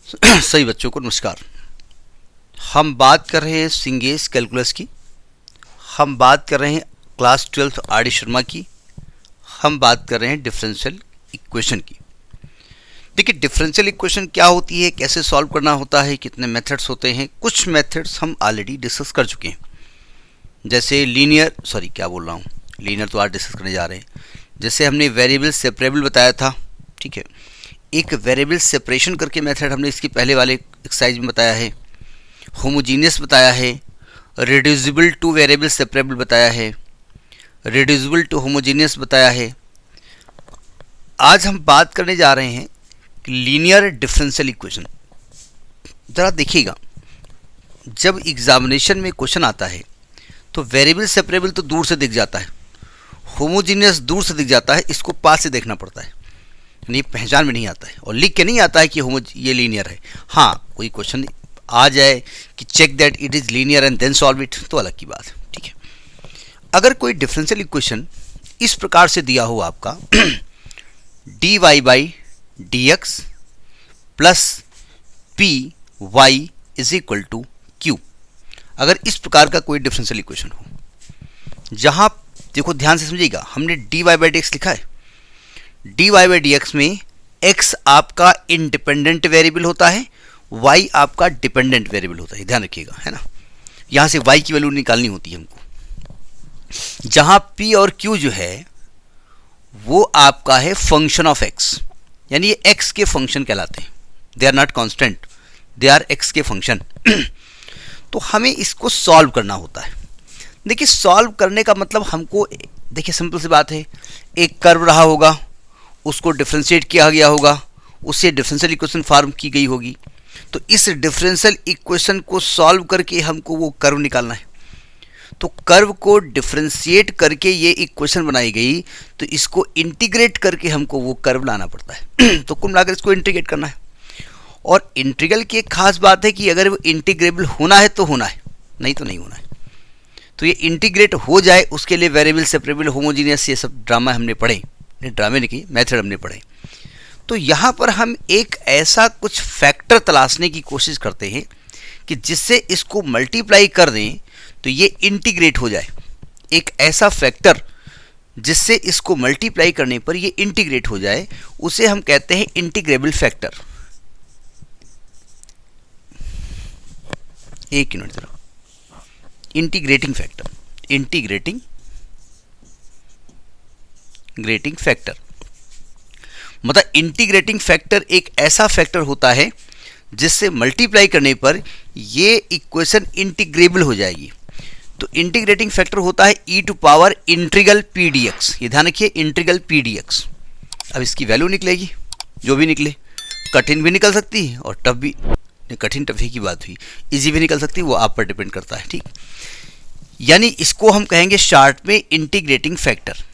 सभी बच्चों को नमस्कार। हम बात कर रहे हैं सिंगेस कैलकुलस की, हम बात कर रहे हैं क्लास 12 आर डी शर्मा की, हम बात कर रहे हैं डिफरेंशियल इक्वेशन की। देखिए, डिफरेंशियल इक्वेशन क्या होती है, कैसे सॉल्व करना होता है, कितने मेथड्स होते हैं। कुछ मेथड्स हम ऑलरेडी डिस्कस कर चुके हैं, जैसे लीनियर तो आज डिस्कस करने जा रहे हैं। जैसे हमने वेरिएबल सेपरेबल बताया था, ठीक है। एक वेरिएबल सेपरेशन करके मेथड हमने इसकी पहले वाले एक्सरसाइज में बताया है। होमोजीनियस बताया है, रिड्यूसिबल टू वेरिएबल सेपरेबल बताया है, रिड्यूसिबल टू होमोजीनियस बताया है। आज हम बात करने जा रहे हैं कि लीनियर डिफरेंशियल इक्वेशन। ज़रा देखिएगा, जब एग्जामिनेशन में क्वेश्चन आता है तो वेरिएबल सेपरेबल तो दूर से दिख जाता है, होमोजीनियस दूर से दिख जाता है, इसको पास से देखना पड़ता है, यानी पहचान में नहीं आता है और लिख के नहीं आता है कि ये लीनियर है। हाँ, कोई क्वेश्चन आ जाए कि check that it is linear and then solve it, तो अलग की बात है, ठीक है। अगर कोई डिफरेंशियल इक्वेशन इस प्रकार से दिया हो आपका dy by D X plus P Y is equal to Q, अगर इस प्रकार का कोई डिफरेंशियल इक्वेशन हो, जहाँ देखो ध्यान से समझिएगा, हमने dy बाई डी एक्स लिखा है। dy बाई डी एक्स में x आपका इंडिपेंडेंट वेरिएबल होता है, y आपका डिपेंडेंट वेरिएबल होता है, ध्यान रखिएगा, है ना। यहाँ से y की वैल्यू निकालनी होती है हमको, जहाँ p और q जो है वो आपका है फंक्शन ऑफ x, यानी ये x के फंक्शन कहलाते हैं। They are not constant, they are x के फंक्शन। तो हमें इसको सॉल्व करना होता है। देखिए, सॉल्व करने का मतलब हमको, देखिए सिंपल सी बात है, एक कर्व रहा होगा, उसको डिफरेंशिएट किया गया होगा, उससे डिफरेंशियल इक्वेशन फॉर्म की गई होगी। तो इस डिफरेंशियल इक्वेशन को सॉल्व करके हमको वो कर्व निकालना है। तो कर्व को डिफरेंशिएट करके ये इक्वेशन बनाई गई, तो इसको इंटीग्रेट करके हमको वो कर्व लाना पड़ता है। तो कुल मिलाकर इसको इंटीग्रेट करना है। और इंटीग्रल की एक खास बात है कि अगर वो इंटीग्रेबल होना है तो होना है, नहीं तो नहीं होना है। तो ये इंटीग्रेट हो जाए, उसके लिए वेरिएबल सेपरेबल होमोजीनियस ये सब ड्रामा हमने पढ़े, ड्रामे नहीं, मेथड हमने पढ़े। तो यहाँ पर हम एक ऐसा कुछ फैक्टर तलाशने की कोशिश करते हैं कि जिससे इसको मल्टीप्लाई कर दें तो ये इंटीग्रेट हो जाए। एक ऐसा फैक्टर जिससे इसको मल्टीप्लाई करने पर ये इंटीग्रेट हो जाए, उसे हम कहते हैं इंटीग्रेबल फैक्टर। एक मिनट जरा, इंटीग्रेटिंग फैक्टर, इंटीग्रेटिंग फैक्टर मतलब इंटीग्रेटिंग फैक्टर एक ऐसा फैक्टर होता है जिससे मल्टीप्लाई करने पर ये इक्वेशन इंटीग्रेबल हो जाएगी। तो इंटीग्रेटिंग फैक्टर होता है e to power integral P D X. ये ध्यान रखिए, इंटीग्रल पी डी एक्स। अब इसकी वैल्यू निकलेगी, जो भी निकले, कठिन भी निकल सकती है और टफ भी, कठिन टफ की बात हुई, इजी भी निकल सकती है, वो आप पर डिपेंड करता है, ठीक। यानी इसको हम कहेंगे शॉर्ट में इंटीग्रेटिंग फैक्टर।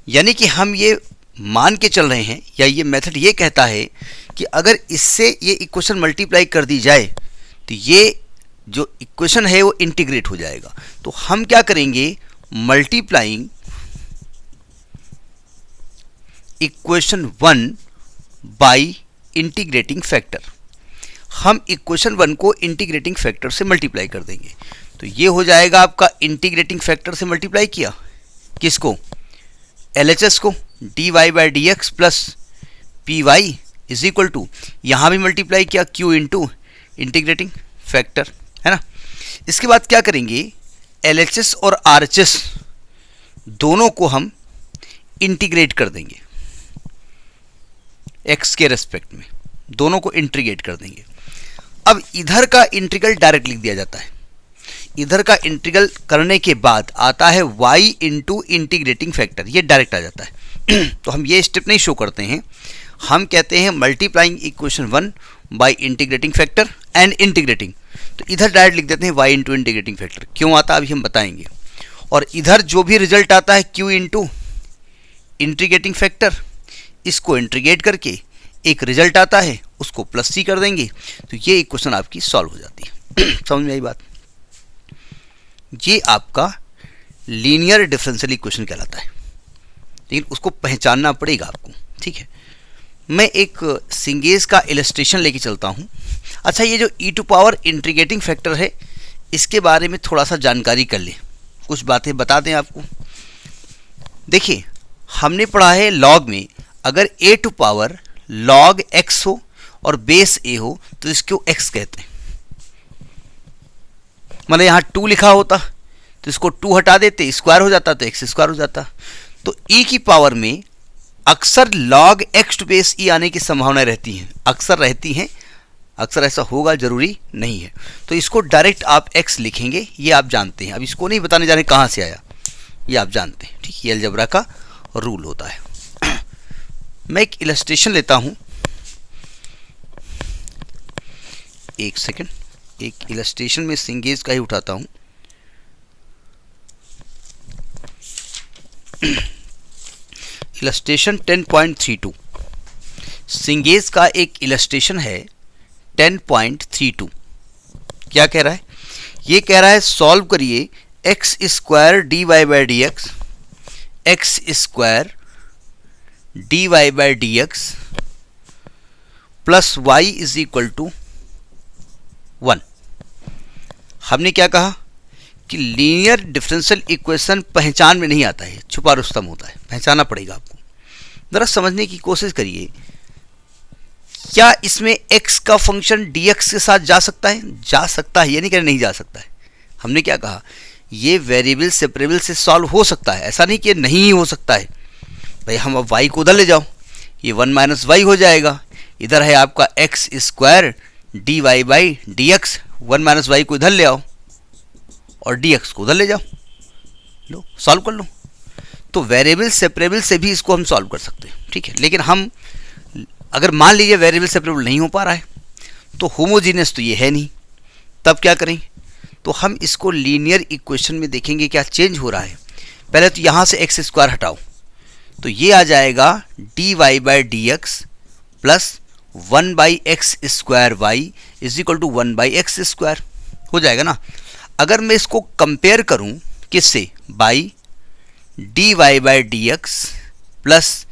यानी कि हम ये मान के चल रहे हैं, या ये मेथड ये कहता है कि अगर इससे ये इक्वेशन मल्टीप्लाई कर दी जाए तो ये जो इक्वेशन है वो इंटीग्रेट हो जाएगा। तो हम क्या करेंगे, multiplying equation 1 by integrating factor. हम इक्वेशन 1 को इंटीग्रेटिंग फैक्टर से मल्टीप्लाई कर देंगे, तो ये हो जाएगा आपका इंटीग्रेटिंग फैक्टर से मल्टीप्लाई किया किसको, LHS को, dy by D X plus P Y is equal to, यहाँ भी मल्टीप्लाई किया q इंटू इंटीग्रेटिंग फैक्टर, है ना। इसके बाद क्या करेंगे, LHS और RHS दोनों को हम इंटीग्रेट कर देंगे, x के रेस्पेक्ट में दोनों को इंटीग्रेट कर देंगे। अब इधर का इंटीग्रल डायरेक्ट लिख दिया जाता है। इधर का इंटीग्रल करने के बाद आता है y इंटू इंटीग्रेटिंग फैक्टर, ये डायरेक्ट आ जाता है। तो हम ये स्टेप नहीं शो करते हैं, हम कहते हैं multiplying equation 1 by integrating factor and integrating. तो इधर डायरेक्ट लिख देते हैं y इंटू इंटीग्रेटिंग फैक्टर। क्यों आता है अभी हम बताएंगे। और इधर जो भी रिजल्ट आता है q इंटू इंटीग्रेटिंग फैक्टर, इसको इंटीग्रेट करके एक रिजल्ट आता है, उसको प्लस c कर देंगे, तो ये इक्वेशन आपकी सॉल्व हो जाती है। समझ में आई बात। ये आपका लीनियर डिफरेंशियल इक्वेशन कहलाता है, लेकिन उसको पहचानना पड़ेगा आपको, ठीक है। मैं एक सिंगेज का इलस्ट्रेशन लेके चलता हूँ। अच्छा, ये जो e to power integrating factor है, इसके बारे में थोड़ा सा जानकारी कर लें, कुछ बातें बता दें आपको। देखिए, हमने पढ़ा है लॉग में, अगर a to power log x हो और बेस a हो तो इसको x कहते हैं। मतलब यहाँ 2 लिखा होता तो इसको 2 हटा देते, स्क्वायर हो जाता तो x स्क्वायर हो जाता। तो e की पावर में अक्सर log x to base e आने की संभावना रहती हैं, अक्सर रहती हैं, अक्सर ऐसा होगा, जरूरी नहीं है। तो इसको डायरेक्ट आप x लिखेंगे, ये आप जानते हैं। अब इसको नहीं बताने जा रहे कहाँ से आया, ये आप जानते हैं, ठीक। ये अलजेब्रा का रूल होता है। मैं एक इलस्ट्रेशन लेता हूँ, एक सेकंड, एक इलस्ट्रेशन में सिंगेज का ही उठाता हूँ। इलस्ट्रेशन 10.32 सिंगेज का एक इलस्ट्रेशन है 10.32। क्या कह रहा है? ये कह रहा है सॉल्व करिए X square D Y by D X, X square D Y by D X plus Y is equal to 1। हमने क्या कहा कि लीनियर डिफरेंशियल इक्वेशन पहचान में नहीं आता है, छुपा रुस्तम होता है, पहचाना पड़ेगा आपको। जरा समझने की कोशिश करिए, क्या इसमें x का फंक्शन dx के साथ जा सकता है? जा सकता है, ये नहीं कह रहे नहीं जा सकता है। हमने क्या कहा, ये वेरिएबल सेपरेबल से सॉल्व हो सकता है, ऐसा नहीं कि नहीं हो सकता है। भाई हम अब y को उधर ले जाओ, ये 1 माइनस वाई हो जाएगा। इधर है आपका X square D Y by D X, 1 minus Y को इधर ले आओ और dx को उधर ले जाओ, लो सॉल्व कर लो। तो वेरिएबल सेपरेबल से भी इसको हम सॉल्व कर सकते हैं, ठीक है। लेकिन हम अगर मान लीजिए वेरिएबल सेपरेबल नहीं हो पा रहा है तो होमोजीनियस तो ये है नहीं, तब क्या करें? तो हम इसको लीनियर इक्वेशन में देखेंगे क्या चेंज हो रहा है। पहले तो यहाँ से एक्स स्क्वायर हटाओ, तो ये आ जाएगा D Y by D X plus 1 by x square Y is equal to 1 by x square हो जाएगा ना। अगर मैं इसको कंपेयर करूं किससे, by D Y by D X plus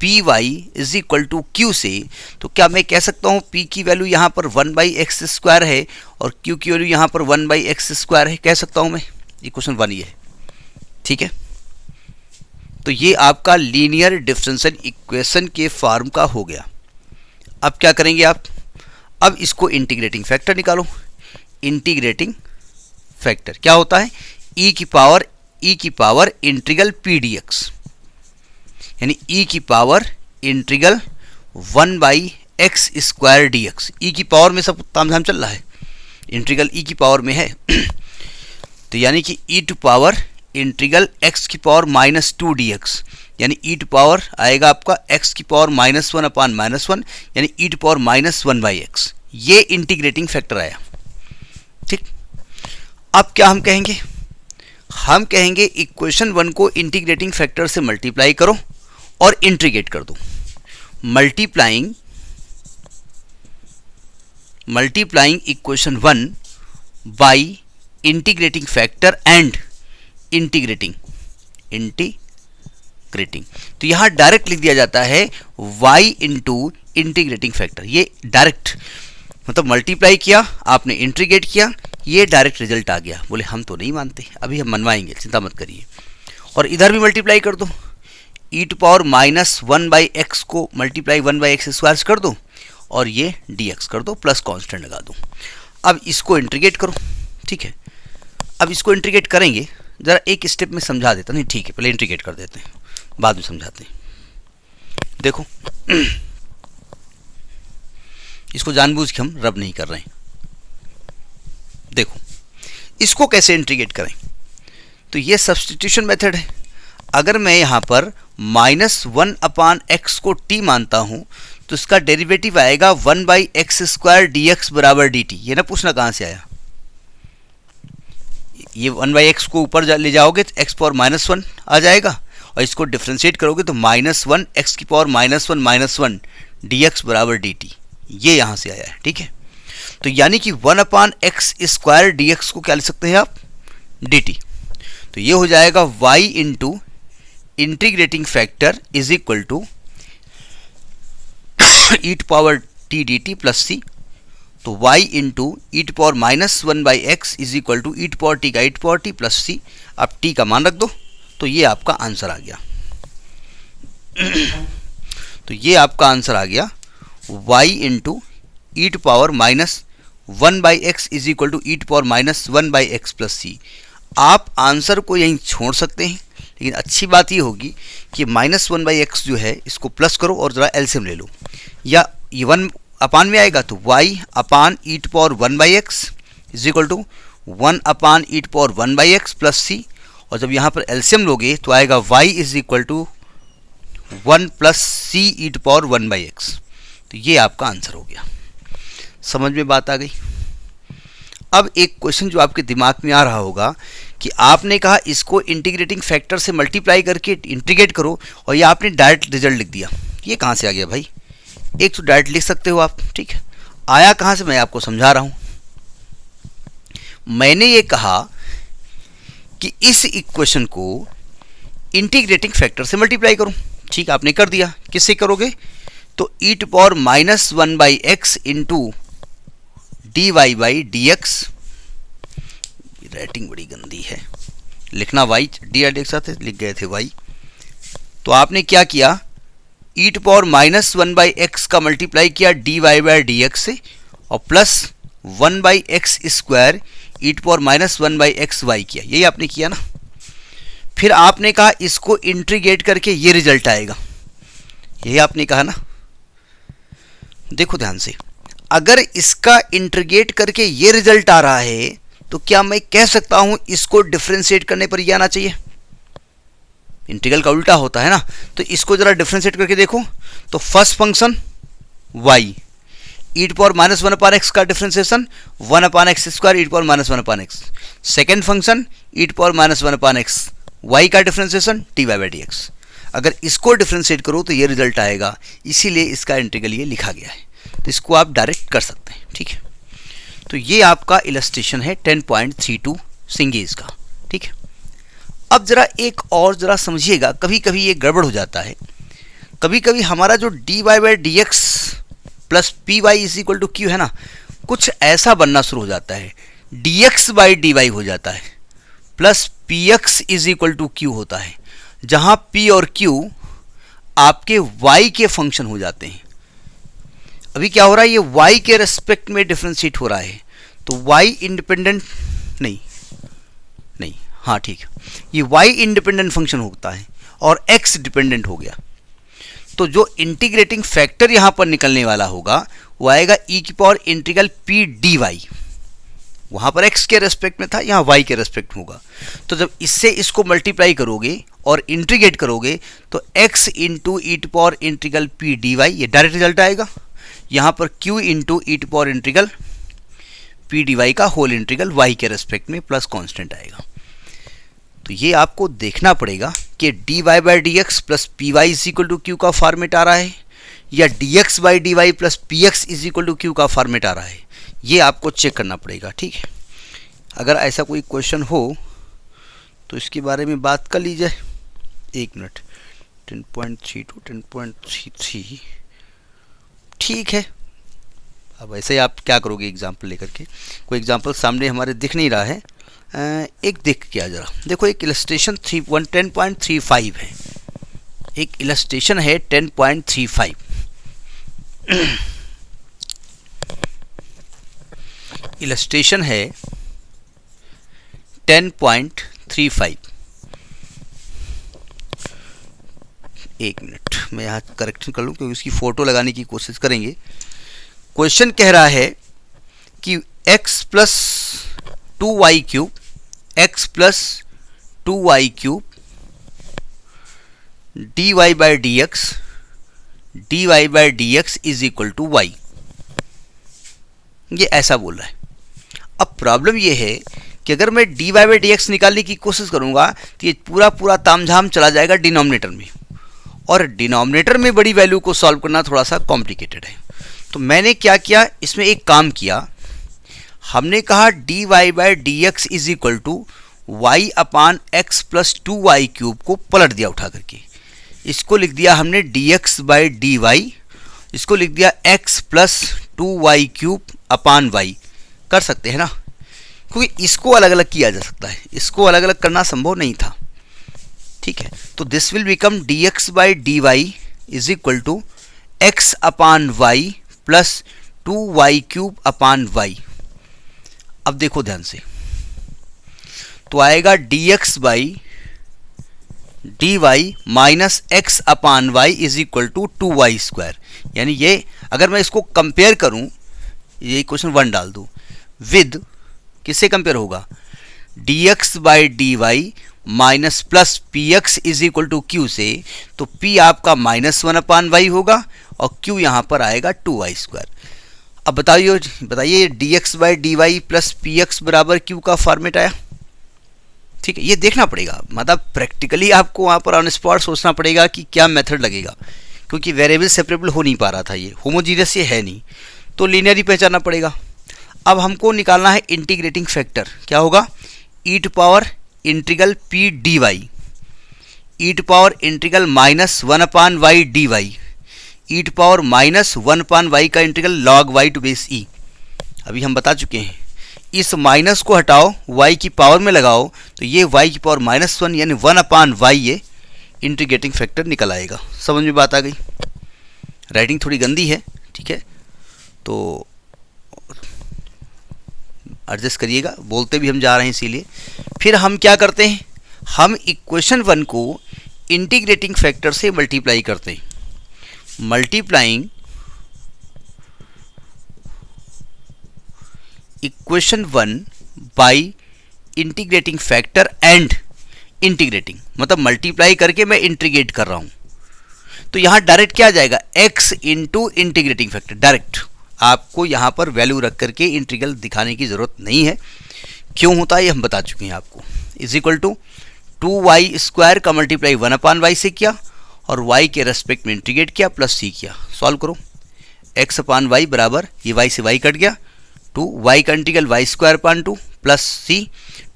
P Y is equal to Q से, तो क्या मैं कह सकता हूं पी की वैल्यू यहां पर 1 बाई एक्स स्क्वायर है और क्यू की वैल्यू यहां पर 1 बाई एक्स स्क्वायर है? कह सकता हूं मैं। इक्वेशन 1 ये है, ठीक है। तो ये आपका लीनियर डिफरेंशियल इक्वेशन के फॉर्म का हो गया। अब क्या करेंगे आप? अब इसको इंटीग्रेटिंग फैक्टर निकालो। इंटीग्रेटिंग फैक्टर क्या होता है? e की power integral P D x, यानी e की power integral 1 by x square d x. E की पावर में सब तामझाम चल रहा है, इंटीग्रल e की पावर में है। तो यानी कि e to power integral x की पावर -2 डी एक्स, यानी e टू पावर आएगा आपका x की पावर -1 अपान -1, यानी e to power -1 by X. ये इंटीग्रेटिंग फैक्टर आया, ठीक। अब क्या हम कहेंगे? हम कहेंगे इक्वेशन 1 को इंटीग्रेटिंग फैक्टर से मल्टीप्लाई करो और इंटीग्रेट कर दो। Multiplying equation 1 by integrating factor and integrating. तो यहां डायरेक्ट लिख दिया जाता है y इंटू इंटीग्रेटिंग फैक्टर। ये डायरेक्ट मतलब मल्टीप्लाई किया आपने, इंटीग्रेट किया, ये डायरेक्ट रिजल्ट आ गया। बोले हम तो नहीं मानते, अभी हम मनवाएंगे, चिंता मत करिए। और इधर भी मल्टीप्लाई कर दो, e to power -1 by X को मल्टीप्लाई 1 बाई एक्स स्क्वायर कर दो और ये dx कर दो, प्लस कांस्टेंट लगा दो। अब इसको इंटीग्रेट करो, ठीक है। अब इसको इंटीग्रेट करेंगे, ज़रा एक स्टेप में समझा देता, नहीं ठीक है पहले इंटीग्रेट कर देते हैं, बाद में समझाते हैं। देखो इसको जानबूझ के हम रब नहीं कर रहे हैं। देखो इसको कैसे इंटीग्रेट करें, तो ये सब्स्टिट्यूशन मेथड है। अगर मैं यहाँ पर -1 अपान एक्स को t मानता हूँ तो इसका डेरिवेटिव आएगा 1 by x square d x बराबर डी टी। ये ना पूछना कहाँ से आया, ये 1 बाई एक्स को ऊपर ले जाओगे तो एक्स पावर -1 आ जाएगा और इसको डिफ्रेंशिएट करोगे तो -1 एक्स की पावर -1 डी एक्स बराबर डी टी। ये यहाँ से आया है, ठीक है। तो यानी कि 1 अपान एक्स स्क्वायर डी एक्स को क्या लिख सकते हैं आप, डी टी। तो ये हो जाएगा y into integrating factor is equal to e to power t d t plus c, तो y into E to power minus one by x is equal to e to power t का e to power t plus c. अब t का मान रख दो, तो ये आपका आंसर आ गया। तो ये आपका आंसर आ गया y into E to power minus one by x is equal to e to power minus one by x plus c. आप आंसर को यहीं छोड़ सकते हैं, लेकिन अच्छी बात ये होगी कि माइनस वन बाई एक्स जो है इसको प्लस करो और ज़रा एलसीएम ले लो, या ये वन अपान में आएगा तो y upon e to power one by x is equal to one upon e to power one by x plus c, और जब यहाँ पर एलसीएम लोगे तो आएगा y is equal to one plus c e to power one by x. तो ये आपका आंसर हो गया। समझ में बात आ गई। अब एक क्वेश्चन जो आपके दिमाग में आ रहा होगा कि आपने कहा इसको इंटीग्रेटिंग फैक्टर से मल्टीप्लाई करके इंटीग्रेट करो, और ये आपने डायरेक्ट रिजल्ट लिख दिया। ये कहाँ से आ गया भाई? एक तो डायरेक्ट लिख सकते हो आप, ठीक है, आया कहाँ से मैं आपको समझा रहा हूँ। मैंने ये कहा कि इस इक्वेशन को इंटीग्रेटिंग फैक्टर से मल्टीप्लाई करूँ, ठीक, आपने कर दिया। किससे करोगे? तो e to power minus one by x into d Y by D x. Writing बड़ी गंदी है, लिखना वाई डी एक साथ लिख गए थे वाई। तो आपने क्या किया, e to power minus one by x का मल्टीप्लाई किया d Y by D x से, और plus one by x square e to power minus one by x y किया। यही आपने किया ना। फिर आपने कहा इसको इंटीग्रेट करके ये रिजल्ट आएगा, यही आपने कहा ना। देखो ध्यान से, अगर इसका इंटीग्रेट करके ये रिजल्ट आ रहा है तो क्या मैं कह सकता हूं इसको डिफरेंशिएट करने पर ये आना चाहिए? इंटीग्रल का उल्टा होता है ना। तो इसको जरा डिफरेंशिएट करके देखो, तो first function y e to power minus one upon x का differentiation one upon x square e to power minus one upon x. Second function e to power minus one upon x y का differentiation t y by D x. अगर इसको differentiate करो तो ये result आएगा, इसीलिए इसका इंटीग्रल ये लिखा गया है। तो इसको आप डायरेक्ट कर सकते हैं, ठीक है। तो ये आपका इलस्ट्रेशन है 10.32 सिंगेज का, ठीक है। अब जरा एक और जरा समझिएगा, कभी कभी ये गड़बड़ हो जाता है। कभी कभी हमारा जो D Y by D X plus P Y is equal to Q है ना, कुछ ऐसा बनना शुरू हो जाता है, D X by D Y हो जाता है, plus P X is equal to Q होता है, जहाँ पी और क्यू आपके वाई के फंक्शन हो जाते हैं। अभी क्या हो रहा है, ये y के रेस्पेक्ट में डिफरेंशिएट हो रहा है, तो y इंडिपेंडेंट नहीं, हाँ ठीक है, ये y इंडिपेंडेंट फंक्शन होता है और x डिपेंडेंट हो गया। तो जो इंटीग्रेटिंग फैक्टर यहाँ पर निकलने वाला होगा वो आएगा e की पावर इंटीग्रल p dy। वहाँ पर x के रेस्पेक्ट में था, यहाँ y के रेस्पेक्ट में होगा। तो जब इससे इसको मल्टीप्लाई करोगे और इंटीग्रेट करोगे तो x into E to power integral p dy, ये डायरेक्ट रिजल्ट आएगा। यहाँ पर q into E to power integral P D Y का होल इंटीग्रल y के रेस्पेक्ट में प्लस कांस्टेंट आएगा। तो ये आपको देखना पड़ेगा कि D Y by D X plus P Y is equal to Q का फॉर्मेट आ रहा है, या D X by D Y plus P X is equal to Q का फॉर्मेट आ रहा है। ये आपको चेक करना पड़ेगा, ठीक है। अगर ऐसा कोई क्वेश्चन हो तो इसके बारे में बात कर लीजिए। एक मिनट, 10.32 10.33 ठीक है। अब ऐसे ही आप क्या करोगे, एग्जाम्पल लेकर के। कोई एग्जाम्पल सामने हमारे दिख नहीं रहा है, एक देख के आ जरा। देखो एक इलस्ट्रेशन 10.35 है, एक इलस्ट्रेशन है 10.35। इलस्ट्रेशन है 10.35। एक मिनट मैं यहाँ करेक्शन कर लूँ क्योंकि उसकी फ़ोटो लगाने की कोशिश करेंगे। क्वेश्चन कह रहा है कि x plus 2y cube x plus 2y cube D Y by D X is equal to Y, ये ऐसा बोल रहा है। अब प्रॉब्लम ये है कि अगर मैं D Y by D X निकालने की कोशिश करूंगा तो ये पूरा पूरा तामझाम चला जाएगा डिनोमिनेटर में, और डिनोमिनेटर में बड़ी वैल्यू को सॉल्व करना थोड़ा सा कॉम्प्लिकेटेड है। तो मैंने क्या किया, इसमें एक काम किया, हमने कहा D Y by D X is equal to Y upon X plus 2y cube को पलट दिया उठा करके, इसको लिख दिया हमने D X by D Y, इसको लिख दिया x plus 2y cube upon Y, कर सकते हैं ना, क्योंकि इसको अलग अलग किया जा सकता है, इसको अलग अलग करना संभव नहीं था। ठीक है, तो this will become dx by D Y is equal to X upon Y plus 2y cube upon Y. अब देखो ध्यान से, तो आएगा dx by D Y minus X upon Y is equal to 2y square. यानी ये अगर मैं इसको कंपेयर करूं, ये इक्वेशन 1 डाल दूं, विद किससे कंपेयर होगा, dx by D Y minus plus P X is equal to Q से, तो p आपका -1 अपान वाई होगा और q यहाँ पर आएगा 2y स्क्वायर। अब बताइए dx by D Y plus P X बराबर q का फॉर्मेट आया। ठीक है, ये देखना पड़ेगा, मतलब प्रैक्टिकली आपको वहाँ पर ऑन स्पॉट सोचना पड़ेगा कि क्या मेथड लगेगा, क्योंकि वेरिएबल सेपरेबल हो नहीं पा रहा था, ये होमोजीनियस ये है नहीं, तो लीनियर ही पहचानना पड़ेगा। अब हमको निकालना है इंटीग्रेटिंग फैक्टर, क्या होगा, e to power integral P D y, e to power integral -1 upon y d y, e to power -1 upon y का integral log y to base e. अभी हम बता चुके हैं, इस माइनस को हटाओ, y की पावर में लगाओ, तो ये y की पावर -1 यानी 1 अपान वाई ये इंटीग्रेटिंग फैक्टर निकल आएगा। समझ में बात आ गई। राइटिंग थोड़ी गंदी है, ठीक है, तो एडजस्ट करिएगा, बोलते भी हम जा रहे हैं इसीलिए। फिर हम क्या करते हैं, हम इक्वेशन 1 को इंटीग्रेटिंग फैक्टर से मल्टीप्लाई करते हैं। Multiplying equation 1 by integrating factor and integrating, मतलब मल्टीप्लाई करके मैं इंटीग्रेट कर रहा हूं, तो यहां डायरेक्ट क्या आ जाएगा, x into integrating factor. Direct आपको यहां पर वैल्यू रख करके इंटीग्रल दिखाने की जरूरत नहीं है। क्यों होता है ये हम बता चुके हैं आपको। Is equal to 2y square का मल्टीप्लाई 1 अपान वाई से किया और y के रेस्पेक्ट में इंटीग्रेट किया प्लस c किया। सॉल्व करो, x अपान वाई बराबर ये y से y कट गया, 2y का इंटीग्रल y square upon 2 plus c,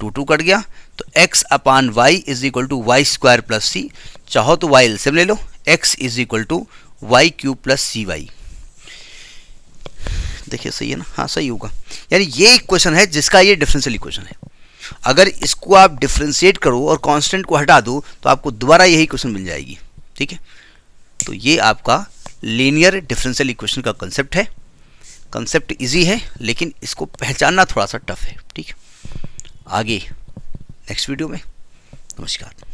2 cut गया, तो x upon Y is equal to Y square plus c। चाहो तो y एलसीएम ले लो, x is equal to Y cube plus C Y. देखिए सही है ना, हाँ सही होगा। यानी ये इक्वेशन है जिसका ये डिफरेंशियल इक्वेशन है। अगर इसको आप डिफरेंशिएट करो और कांस्टेंट को हटा दो तो आपको दोबारा यही इक्वेशन मिल जाएगी। ठीक है, तो ये आपका लीनियर डिफरेंशियल इक्वेशन का कंसेप्ट है। कंसेप्ट इजी है लेकिन इसको पहचानना थोड़ा सा टफ है। ठीक है, आगे नेक्स्ट वीडियो में। नमस्कार।